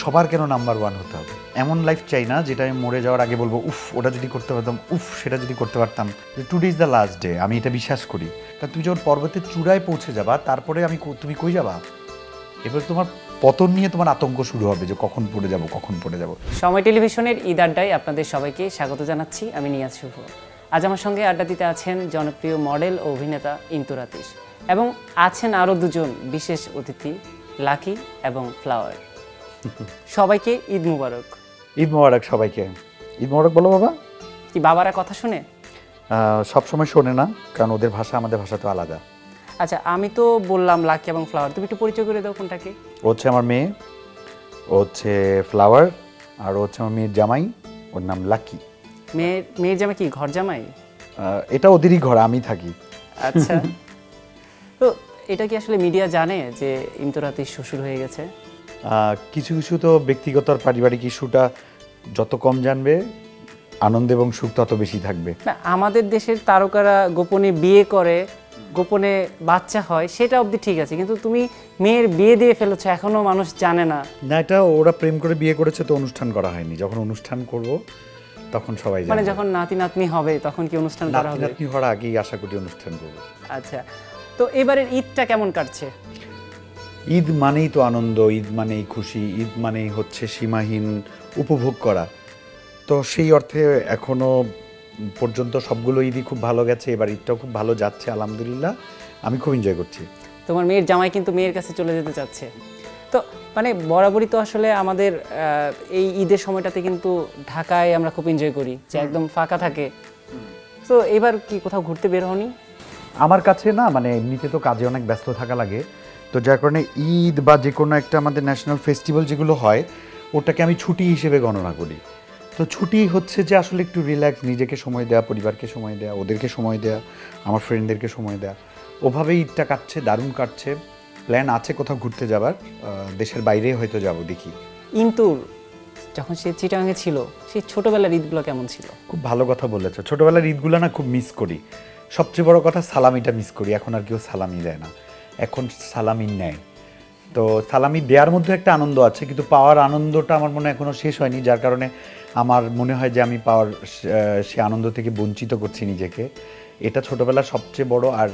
সবার কেন number one হতে হবে? এমন লাইফ চাই না যেটা আমি মরে যাওয়ার আগে বলবো উফ ওটা যদি করতে পারতাম, উফ সেটা যদি করতে পারতাম। Today is the last day, আমি এটা বিশ্বাস করি। কারণ তুমি যখন পর্বতের চূড়ায় পৌঁছে যাবা তারপরে তুমি কই যাবা? এবার তোমার পতন নিয়ে তোমার আতঙ্ক শুরু হবে যে কখন পড়ে যাব, কখন পড়ে যাব। সময় টেলিভিশনের ঈদ আড্ডায় আপনাদের সবাইকে স্বাগত জানাচ্ছি। আমি নিয়াজ শুভ। আজ আমার সঙ্গে আড্ডা দিতে আছেন জনপ্রিয় মডেল ও অভিনেতা ইন্তু রাতিশ, এবং আছেন আরও দুজন বিশেষ অতিথি, লাকি এবং ফ্লাওয়ার। সবাইকে ঈদ মুবারক। ঈদ মোবারক সবাইকে। ঈদ মোবারক বলো বাবা। কি বাবারা কথা শুনে? সবসময় শোনে না, কারণ ওদের ভাষা আমাদের ভাষা তো আলাদা। আচ্ছা, আমি তো বললাম লাকি এবং ফ্লাওয়ার, তুমি একটু পরিচয় করে দাও কোনটাকে। ও হচ্ছে আমার মেয়ে, ও হচ্ছে ফ্লাওয়ার, আর ও হচ্ছে আমার মেয়ের জামাই, ওর নাম লাকি। মেয়ের জামাই কি ঘর জামাই? এটা ওদেরই ঘর, আমি থাকি। আচ্ছা, তো এটা কি আসলে মিডিয়া জানে যে ইন্তু রাতিশ শ্বশুর হয়ে গেছে? কিছু কিছু তো ব্যক্তিগত আর পারিবারিক ইস্যুটা যত কম জানবে আনন্দ এবং সুখ তত বেশি থাকবে। না, আমাদের দেশের তারকারা গোপনে বিয়ে করে, গোপনে বাচ্চা হয়, সেটা অবধি ঠিক আছে, কিন্তু তুমি মেয়ের বিয়ে দিয়ে ফেলেছো, এখনো মানুষ জানে না। না, এটা ওরা প্রেম করে বিয়ে করেছে তো অনুষ্ঠান করা হয়নি। যখন অনুষ্ঠান করব তখন সবাই জানবে। মানে যখন নাতি নাতনি হবে তখন কি অনুষ্ঠান করা হবে? নাতি হওয়ার আগেই আশা করি অনুষ্ঠান করব। আচ্ছা, তো এবারের ঈদটা কেমন কাটছে? ঈদ মানেই তো আনন্দ, ঈদ মানেই খুশি, ঈদ মানেই হচ্ছে সীমাহীন উপভোগ করা। তো সেই অর্থে এখনো পর্যন্ত সবগুলো ঈদই খুব ভালো গেছে, এবার ঈদটাও খুব ভালো যাচ্ছে আলহামদুলিল্লাহ। আমি খুব এনজয় করছি। তোমার মেয়ের জামাই কিন্তু মেয়ের কাছে চলে যেতে চাচ্ছে, তো মানে বরাবরই তো আসলে আমাদের এই ঈদের সময়টাতে কিন্তু ঢাকায় আমরা খুব এনজয় করি, যে একদম ফাঁকা থাকে। তো এবার কি কোথাও ঘুরতে বের হওনি? আমার কাছে না, মানে এমনিতে তো কাজে অনেক ব্যস্ত থাকা লাগে, তো যার কারণে ঈদ বা যে কোনো একটা আমাদের ন্যাশনাল ফেস্টিভ্যাল যেগুলো হয় ওটাকে আমি ছুটি হিসেবে গণনা করি। তো ছুটি হচ্ছে যে আসলে একটু রিল্যাক্স, নিজেকে সময় দেওয়া, পরিবারকে সময় দেওয়া, ওদেরকে সময় দেওয়া, আমার ফ্রেন্ডদেরকে সময় দেওয়া। ওভাবেই ঈদটা কাটছে, দারুণ কাটছে। প্ল্যান আছে কোথাও ঘুরতে যাবার, দেশের বাইরে হয়তো যাব, দেখি। ইন্তুর যখন সে চিটাগাঙে ছিল, সেই ছোটবেলার ঈদগুলো কেমন ছিল? খুব ভালো কথা বলেছো। ছোটোবেলার ঈদগুলো না খুব মিস করি। সবচেয়ে বড় কথা সালামিটা মিস করি। এখন আর কেউ সালামি দেয় না, এখন সালামি নেয়। তো সালামি দেওয়ার মধ্যে একটা আনন্দ আছে, কিন্তু পাওয়ার আনন্দটা আমার মনে হয় এখনও শেষ হয়নি, যার কারণে আমার মনে হয় যে আমি পাওয়ার সে আনন্দ থেকে বঞ্চিত করছি নিজেকে। এটা ছোটোবেলার সবচেয়ে বড়। আর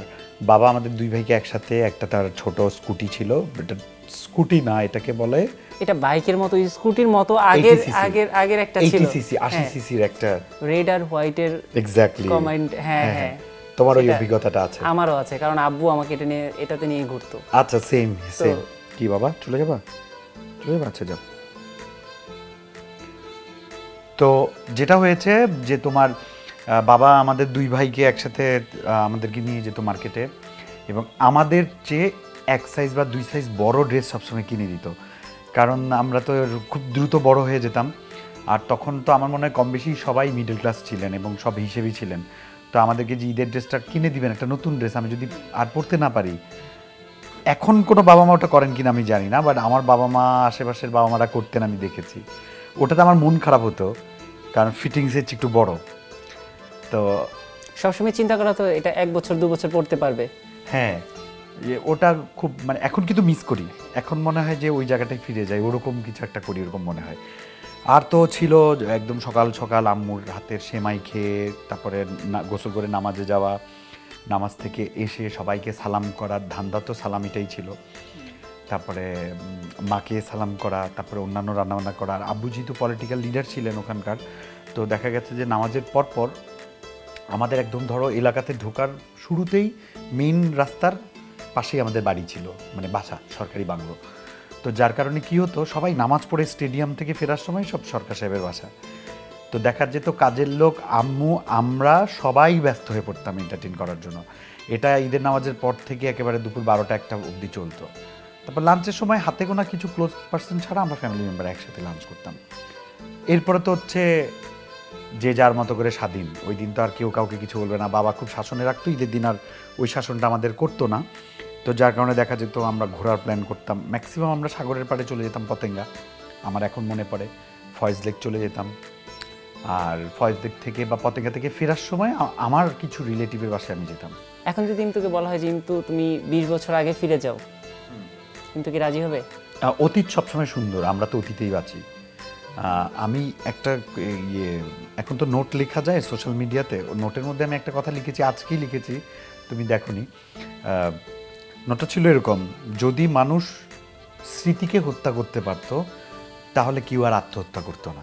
বাবা আমাদের দুই ভাইকে একসাথে, একটা তার ছোট স্কুটি ছিল, এটা স্কুটি না, এটাকে বলে, এটা বাইকের মতো, স্কুটির মতো, আগের আগের আগের একটা ছিল 80 সিসি 80 সিসির একটা রেড আর হোয়াইটের এক্স্যাক্টলি কমেন্ট। হ্যাঁ হ্যাঁ, তোমার ওই অভিজ্ঞতাটা আছে? আমারও আছে, কারণ আব্বু আমাকে এটাতে নিয়ে ঘুরতো। আচ্ছা, সেম সেম। কি বাবা, চলে যাবা? চলে যাবা, আচ্ছা যাও। তো যেটা হয়েছে যে তোমার বাবা আমাদের দুই ভাইকে একসাথে আমাদেরকে নিয়ে যেত মার্কেটে, এবং আমাদের চেয়ে এক সাইজ বা দুই সাইজ বড় ড্রেস সবসময় কিনে দিত, কারণ আমরা তো খুব দ্রুত বড় হয়ে যেতাম। আর তখন তো আমার মনে হয় কম বেশি সবাই মিডল ক্লাস ছিলেন এবং সব হিসেবেই ছিলেন। তো আমাদেরকে যে ঈদের ড্রেসটা কিনে দিবেন, একটা নতুন ড্রেস, আমি যদি আর পরতে না পারি, এখন কোনো বাবা মা ওটা করেন কিনা আমি জানি না, বাট আমার বাবা মা, আশেপাশের বাবা মারা করতেন, আমি দেখেছি। ওটাতে আমার মন খারাপ হতো, কারণ ফিটিংসের একটু বড়। তো সবসময় চিন্তা করা তো এটা 1 বছর 2 বছর পড়তে পারবে। হ্যাঁ, ওটা খুব, মানে এখন কিন্তু মিস করি। এখন মনে হয় যে ওই জায়গাটায় ফিরে যাই, ওরকম কিছু একটা করি, ওরকম মনে হয়। আর তো ছিল একদম সকাল সকাল আম্মুর হাতের সেমাই খেয়ে তারপরে গোসল করে নামাজে যাওয়া, নামাজ থেকে এসে সবাইকে সালাম করার ধান্দা, তো সালামিটাই ছিল। তারপরে মাকে সালাম করা, তারপরে অন্যান্য রান্নাবান্না করা। আর আব্বু যেহেতু পলিটিক্যাল লিডার ছিলেন ওখানকার, তো দেখা গেছে যে নামাজের পর আমাদের একদম ধরো এলাকাতে ঢোকার শুরুতেই মেইন রাস্তার পাশেই আমাদের বাড়ি ছিল, মানে বাসা, সরকারি বাংলো। তো যার কারণে কি হতো, সবাই নামাজ পড়ে স্টেডিয়াম থেকে ফেরার সময় সব সরকার সাহেবের বাসা। তো দেখা যেত কাজের লোক, আম্মু, আমরা সবাই ব্যস্ত হয়ে পড়তাম এন্টারটেইন করার জন্য। এটা ঈদের নামাজের পর থেকে একেবারে দুপুর 12টা 1টা অবধি চলতো। তারপর লাঞ্চের সময় হাতে গোনা কিছু ক্লোজ পার্সন ছাড়া আমরা ফ্যামিলি মেম্বার একসাথে লাঞ্চ করতাম। এরপরে তো হচ্ছে যে যার মতো করে স্বাধীন। ওই দিন তো আর কেউ কাউকে কিছু বলবে না। বাবা খুব শাসনে রাখতো, ঈদের দিন আর ওই শাসনটা আমাদের করতো না। তো যার কারণে দেখা যেত আমরা ঘোরার প্ল্যান করতাম। ম্যাক্সিমাম আমরা সাগরের পাড়ে চলে যেতাম, পতেঙ্গা, আমার এখন মনে পড়ে, ফয়েজ লেক চলে যেতাম। আর ফয়েজ লেক থেকে বা পতেঙ্গা থেকে ফেরার সময় আমার কিছু রিলেটিভের বাসায় আমি যেতাম। এখন যদি ইন্তুকে বলা হয় যে ইন্তু তুমি 20 বছর আগে ফিরে যাও, কিন্তু কি রাজি হবে? অতীত সবসময় সুন্দর, আমরা তো অতীতেই বাঁচি। আমি একটা ইয়ে, এখন তো নোট লেখা যায় সোশ্যাল মিডিয়াতে, নোটের মধ্যে আমি একটা কথা লিখেছি, আজকেই লিখেছি, তুমি দেখোনি। নোটটা ছিল এরকম: যদি মানুষ স্মৃতিকে হত্যা করতে পারত তাহলে কেউ আর আত্মহত্যা করতো না,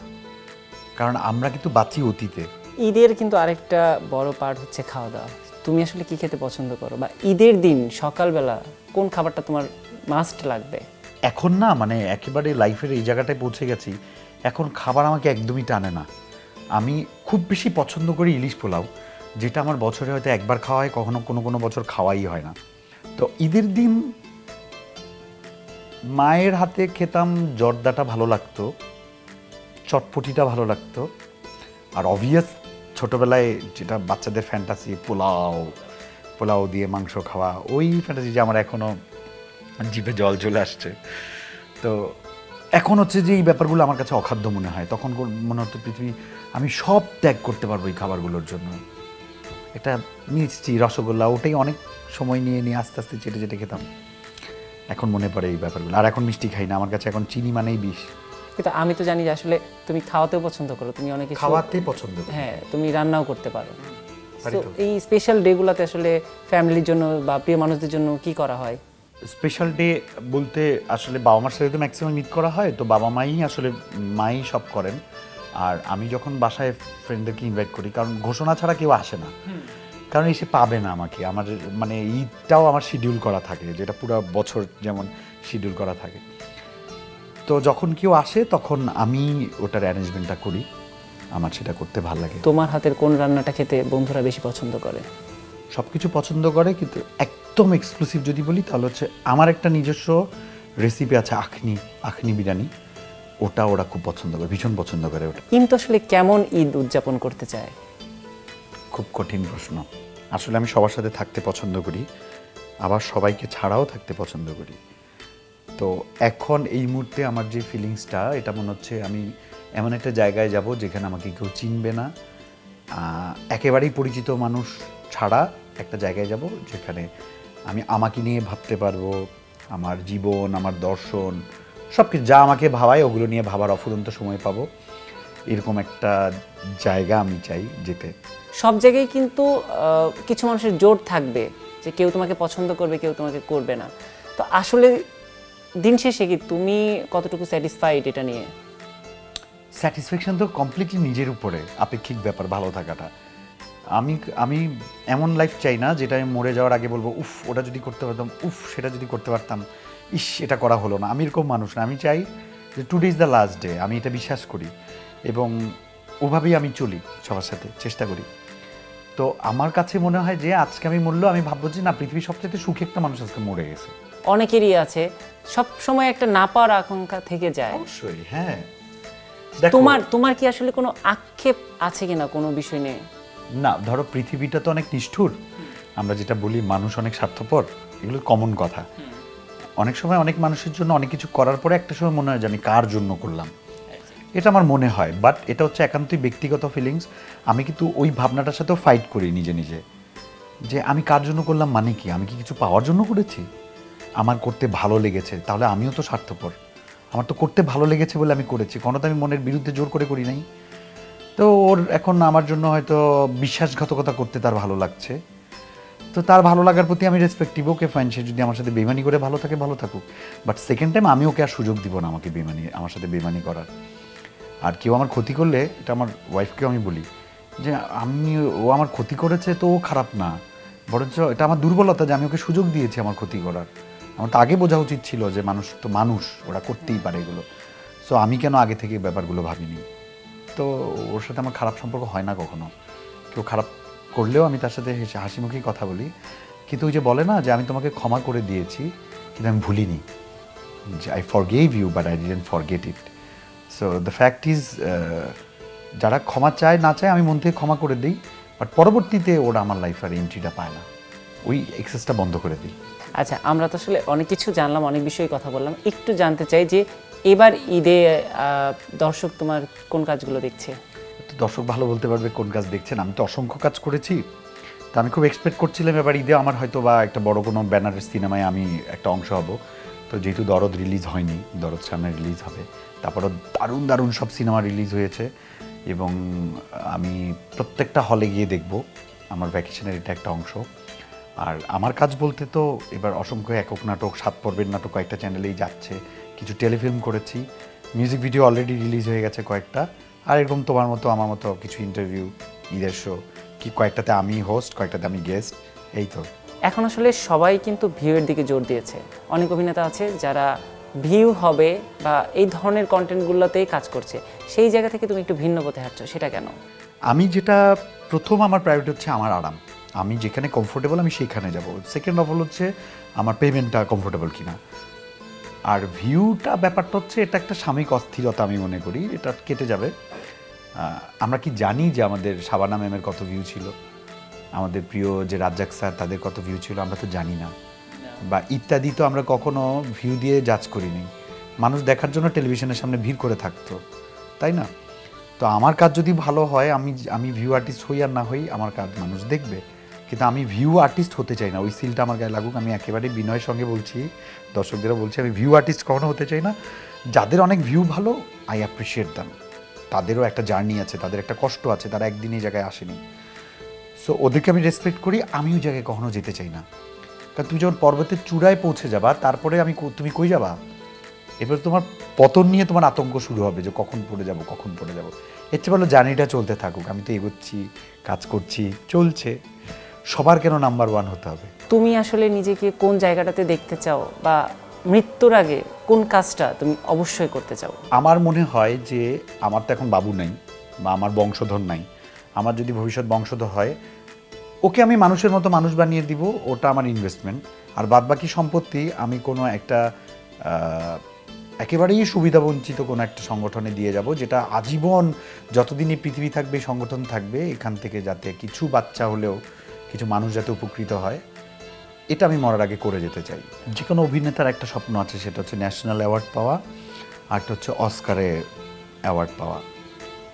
কারণ আমরা কিন্তু বাঁচি অতীতে। ঈদের কিন্তু আরেকটা বড় পার্ট হচ্ছে খাওয়া দাওয়া। তুমি আসলে কি খেতে পছন্দ করো, বা ঈদের দিন সকালবেলা কোন খাবারটা তোমার মাস্ট লাগবে? এখন না, মানে একেবারে লাইফের এই জায়গাটায় পৌঁছে গেছি, এখন খাবার আমাকে একদমই টানে না। আমি খুব বেশি পছন্দ করি ইলিশ পোলাও, যেটা আমার বছরে হয়তো একবার খাওয়া হয়, কখনো কোনো কোনো বছর খাওয়াই হয় না। তো ঈদের দিন মায়ের হাতে খেতাম, জর্দাটা ভালো লাগতো, চটপটিটা ভালো লাগতো, আর অবভিয়াস ছোটোবেলায় যেটা বাচ্চাদের ফ্যান্টাসি, পোলাও, পোলাও দিয়ে মাংস খাওয়া, ওই ফ্যান্টাসি যে আমার এখনও জিভে জল চলে আসছে। তো এখন হচ্ছে যে এই ব্যাপারগুলো আমার কাছে অখাদ্য মনে হয়, তখন মনে হতো পৃথিবী আমি সব ত্যাগ করতে পারবো এই খাবারগুলোর জন্য। একটা মিষ্টি রসগোল্লা, ওটাই অনেক সময় নিয়ে নিয়ে আস্তে আস্তে চেটে চেটে খেতাম। এখন মনে পড়ে এই ব্যাপারগুলো, আর এখন মিষ্টি খাই না, আমার কাছে এখন চিনি মানেই বিষ। কিন্তু আমি তো জানি যে আসলে তুমি খাওয়াতেও পছন্দ করো, তুমি অনেক কিছু খাওয়াতে পছন্দ করি। হ্যাঁ, তুমি রান্নাও করতে পারো। পারি তো তো। এই স্পেশাল ডেগুলোতে আসলে ফ্যামিলির জন্য বা প্রিয় মানুষদের জন্য কি করা হয়? স্পেশাল ডে বলতে আসলে বাবা মার সাথে তো ম্যাক্সিমাম মিট করা হয়, তো বাবা মাই আসলে মাই সব করেন। আর আমি যখন বাসায় ফ্রেন্ডদেরকে ইনভাইট করি, কারণ ঘোষণা ছাড়া কেউ আসে না, কারণ এসে পাবে না আমাকে। আমার মানে ঈদটাও আমার শিডিউল করা থাকে, যেটা পুরো বছর যেমন শিডিউল করা থাকে। তো যখন কেউ আসে তখন আমি ওটার অ্যারেঞ্জমেন্টটা করি, আমার সেটা করতে ভালো লাগে। তোমার হাতের কোন রান্নাটা খেতে বন্ধুরা বেশি পছন্দ করে? সব কিছু পছন্দ করে, কিন্তু একদম এক্সক্লুসিভ যদি বলি তাহলে হচ্ছে আমার একটা নিজস্ব রেসিপি আছে, আখনি বিরিয়ানি, ওটা ওরা খুব পছন্দ করে, ভীষণ পছন্দ করে ওটা। কিন্তু আসলে কেমন ঈদ উদযাপন করতে চায়? খুব কঠিন প্রশ্ন। আসলে আমি সবার সাথে থাকতে পছন্দ করি, আবার সবাইকে ছাড়াও থাকতে পছন্দ করি। তো এখন এই মুহূর্তে আমার যে ফিলিংসটা, এটা মনে হচ্ছে আমি এমন একটা জায়গায় যাব যেখানে আমাকে কেউ চিনবে না, একেবারেই পরিচিত মানুষ ছাড়া একটা জায়গায় যাব যেখানে আমি আমাকে নিয়ে ভাবতে পারবো, আমার জীবন, আমার দর্শন, সব কিছু যা আমাকে ভাবায় ওগুলো নিয়ে ভাবার অফুরন্ত সময় পাবো। এরকম একটা জায়গা আমি চাই যেতে। সব জায়গায় কিন্তু কিছু মানুষের জোর থাকবে যে কেউ তোমাকে পছন্দ করবে, কেউ তোমাকে করবে না। তো আসলে দিন শেষে কি তুমি কতটুকু স্যাটিসফাইড এটা নিয়ে? স্যাটিসফ্যাকশন তো কমপ্লিটলি নিজের উপরে আপেক্ষিক ব্যাপার, ভালো থাকাটা। আমি এমন লাইফ চাই না যেটা আমি মরে যাওয়ার আগে বলবো উফ ওটা যদি করতে পারতাম, উফ সেটা যদি করতে পারতাম, ইস এটা করা হলো না। আমি এরকম মানুষ না। আমি চাই যে today is the last day, আমি এটা বিশ্বাস করি এবং ওভাবেই আমি চলি, সবার সাথে চেষ্টা করি। তো আমার কাছে মনে হয় যে আজকে আমি মরলেও আমি ভাববো যে না, পৃথিবীর সবচেয়ে সুখী একটা মানুষ আজকে মরে গেছে। অনেকেরই আছে, সব সময় একটা না পাওয়ার আকাঙ্ক্ষা থেকে যায়। অবশ্যই, হ্যাঁ। তোমার কি আসলে কোনো আক্ষেপ আছে কিনা কোনো বিষয় নিয়ে? না, ধরো পৃথিবীটা তো অনেক নিষ্ঠুর, আমরা যেটা বলি মানুষ অনেক স্বার্থপর, এগুলো কমন কথা। অনেক সময় অনেক মানুষের জন্য অনেক কিছু করার পরে একটা সময় মনে হয় যে আমি কার জন্য করলাম, এটা আমার মনে হয়। বাট এটা হচ্ছে একান্তই ব্যক্তিগত ফিলিংস। আমি কিন্তু ওই ভাবনাটার সাথেও ফাইট করি নিজে নিজে, যে আমি কার জন্য করলাম মানে কি, আমি কি কিছু পাওয়ার জন্য করেছি? আমার করতে ভালো লেগেছে, তাহলে আমিও তো স্বার্থপর। আমার তো করতে ভালো লেগেছে বলে আমি করেছি, কোনো তো আমি মনের বিরুদ্ধে জোর করে করি নাই। তো ওর এখন আমার জন্য হয়তো বিশ্বাসঘাতকতা করতে তার ভালো লাগছে, তো তার ভালো লাগার প্রতি আমি রেসপেক্টিভ, ওকে ফাইন, সে যদি আমার সাথে বেমানি করে ভালো থাকে ভালো থাকুক। বাট সেকেন্ড টাইম আমি ওকে আর সুযোগ দিব না আমাকে আমার সাথে বেমানি করার। আর কেউ আমার ক্ষতি করলে, এটা আমার ওয়াইফকেও আমি বলি যে ও আমার ক্ষতি করেছে তো ও খারাপ না, বরঞ্চ এটা আমার দুর্বলতা যে আমি ওকে সুযোগ দিয়েছি আমার ক্ষতি করার। আমার তো আগে বোঝা উচিত ছিল যে মানুষ তো মানুষ, ওরা করতেই পারে এগুলো। সো আমি কেন আগে থেকে ব্যাপারগুলো ভাবিনি? তো ওর সাথে আমার খারাপ সম্পর্ক হয় না কখনো। কেউ খারাপ করলেও আমি তার সাথে হাসি মুখেই কথা বলি। কিন্তু ওই যে বলে না যে আমি তোমাকে ক্ষমা করে দিয়েছি কিন্তু আমি ভুলিনি, যে I forgive you but I didn't forget it. So the fact is, যারা ক্ষমা চায় না চায় আমি মন থেকে ক্ষমা করে দিই, বাট পরবর্তীতে ওরা আমার লাইফ আর এন্ট্রিটা পায় না, ওই এক্সেসটা বন্ধ করে দিই। আচ্ছা, আমরা তো আসলে অনেক কিছু জানলাম, অনেক বিষয়ে কথা বললাম। একটু জানতে চাই যে এবার ঈদে দর্শক তোমার কোন কাজগুলো দেখছে? তো দর্শক ভালো বলতে পারবে কোন কাজ দেখছেন। আমি তো অসংখ্য কাজ করেছি, তো আমি খুব এক্সপেক্ট করছিলাম এবার ঈদে আমার হয়তো বা একটা বড় কোনো ব্যানারের সিনেমায় আমি একটা অংশ হব। তো তো যেহেতু দরদ রিলিজ হয়নি, দরদ সামনে রিলিজ হবে, তারপরও দারুণ দারুণ সব সিনেমা রিলিজ হয়েছে এবং আমি প্রত্যেকটা হলে গিয়ে দেখব। আমার ভ্যাকেশনের এটা একটা অংশ। আর আমার কাজ বলতে তো এবার অসংখ্য একক নাটক, 7 পর্বের নাটক কয়েকটা চ্যানেলেই যাচ্ছে, কিছু টেলিফিল্ম করেছি, মিউজিক ভিডিও অলরেডি রিলিজ হয়ে গেছে কয়েকটা, আর এরকম তোমার মতো আমার মতো কিছু ইন্টারভিউ, ঈদের শো, কি কয়েকটাতে আমি হোস্ট, কয়েকটাতে আমি গেস্ট, এই তো। এখন আসলে সবাই কিন্তু ভিউয়ের দিকে জোর দিয়েছে। অনেক অভিনেতা আছে যারা ভিউ হবে বা এই ধরনের কন্টেন্টগুলোতেই কাজ করছে, সেই জায়গা থেকে তুমি একটু ভিন্ন পথে হাঁটছো, সেটা কেন? আমি যেটা প্রথম, আমার প্রায়োরিটি হচ্ছে আমার আরাম। আমি যেখানে কমফোর্টেবল আমি সেখানে যাব। সেকেন্ড অফ অল হচ্ছে আমার পেমেন্টটা কমফোর্টেবল কিনা। আর ভিউটা ব্যাপারটা হচ্ছে এটা একটা সাময়িক অস্থিরতা, আমি মনে করি এটা কেটে যাবে। আমরা কি জানি যে আমাদের শাবানা ম্যামের কত ভিউ ছিল, আমাদের প্রিয় যে রাজ্জাক স্যার তাদের কত ভিউ ছিল? আমরা তো জানি না। বা ইত্যাদি তো আমরা কখনো ভিউ দিয়ে জাজ করিনি। মানুষ দেখার জন্য টেলিভিশনের সামনে ভিড় করে থাকতো, তাই না? তো আমার কাজ যদি ভালো হয়, আমি ভিউ আর্টিস্ট হই আর না হই, আমার কাজ মানুষ দেখবে। কিন্তু আমি ভিউ আর্টিস্ট হতে চাই না, ওই সিলটা আমার গায়ে লাগুক। আমি একেবারে বিনয়ের সঙ্গে বলছি, দর্শকদেরও বলছি, আমি ভিউ আর্টিস্ট কখনো হতে চাই না। যাদের অনেক ভিউ ভালো, আই অ্যাপ্রিসিয়েট দ্যাম। তাদেরও একটা জার্নি আছে, তাদের একটা কষ্ট আছে, তারা একদিন এই জায়গায় আসেনি। সো ওদেরকে আমি রেসপেক্ট করি, আমি ওই জায়গায় কখনো যেতে চাই না। কারণ তুমি যখন পর্বতের চূড়ায় পৌঁছে যাবা, তারপরে তুমি কই যাবা? এবার তোমার পতন নিয়ে তোমার আতঙ্ক শুরু হবে যে কখন পড়ে যাব, কখন পড়ে যাব। এর চেয়ে ভালো জার্নিটা চলতে থাকুক। আমি তো এগোচ্ছি, কাজ করছি, চলছে। সবার কেন নাম্বার 1 হতে হবে? তুমি আসলে নিজেকে কোন জায়গাটাতে দেখতে চাও, বা মৃত্যুর আগে কোন কাজটা তুমি অবশ্যই করতে চাও? আমার মনে হয় যে আমার তো এখন বাবু নাই বা আমার বংশধর নাই। আমার যদি ভবিষ্যৎ বংশধর হয়, ওকে আমি মানুষের মতো মানুষ বানিয়ে দিব, ওটা আমার ইনভেস্টমেন্ট। আর বাদবাকি সম্পত্তি আমি কোনো একটা একেবারেই সুবিধাবঞ্চিত কোনো একটা সংগঠনে দিয়ে যাব, যেটা আজীবন যতদিনই পৃথিবী থাকবে সংগঠন থাকবে, এখান থেকে যাতে কিছু বাচ্চা হলেও কিছু মানুষ যাতে উপকৃত হয়, এটা আমি মরার আগে করে যেতে চাই। যে কোনো অভিনেতার একটা স্বপ্ন আছে, সেটা হচ্ছে ন্যাশনাল অ্যাওয়ার্ড পাওয়া, আরটা হচ্ছে অস্কারে অ্যাওয়ার্ড পাওয়া।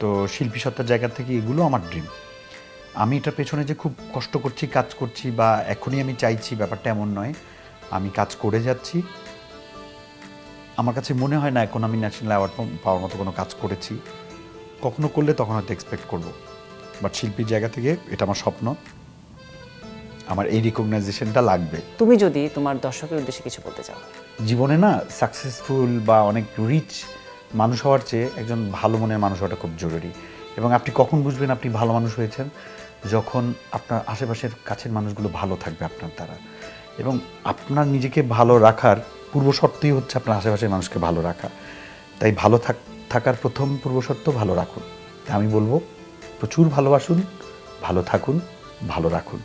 তো শিল্পী সত্তার জায়গা থেকে এগুলো আমার ড্রিম। আমি এটার পেছনে যে খুব কষ্ট করছি, কাজ করছি বা এখনই আমি চাইছি, ব্যাপারটা এমন নয়। আমি কাজ করে যাচ্ছি। আমার কাছে মনে হয় না এখন আমি ন্যাশনাল অ্যাওয়ার্ড পাওয়ার মতো কোনো কাজ করেছি। কখনো করলে তখন হয়তো এক্সপেক্ট করব, বাট শিল্পীর জায়গা থেকে এটা আমার স্বপ্ন, আমার এই রিকগনাইজেশনটা লাগবে। তুমি যদি তোমার দর্শকের উদ্দেশ্যে কিছু বলতে চাও? জীবনে না সাকসেসফুল বা অনেক রিচ মানুষ হওয়ার চেয়ে একজন ভালো মনের মানুষ হওয়াটা খুব জরুরি। এবং আপনি কখন বুঝবেন আপনি ভালো মানুষ হয়েছেন? যখন আপনার আশেপাশের কাছের মানুষগুলো ভালো থাকবে আপনার দ্বারা। এবং আপনার নিজেকে ভালো রাখার পূর্বশর্তই হচ্ছে আপনার আশেপাশের মানুষকে ভালো রাখা। তাই ভালো থাকার প্রথম পূর্বশর্ত ভালো রাখুন। তাই আমি বলবো, প্রচুর ভালোবাসুন, ভালো থাকুন, ভালো রাখুন।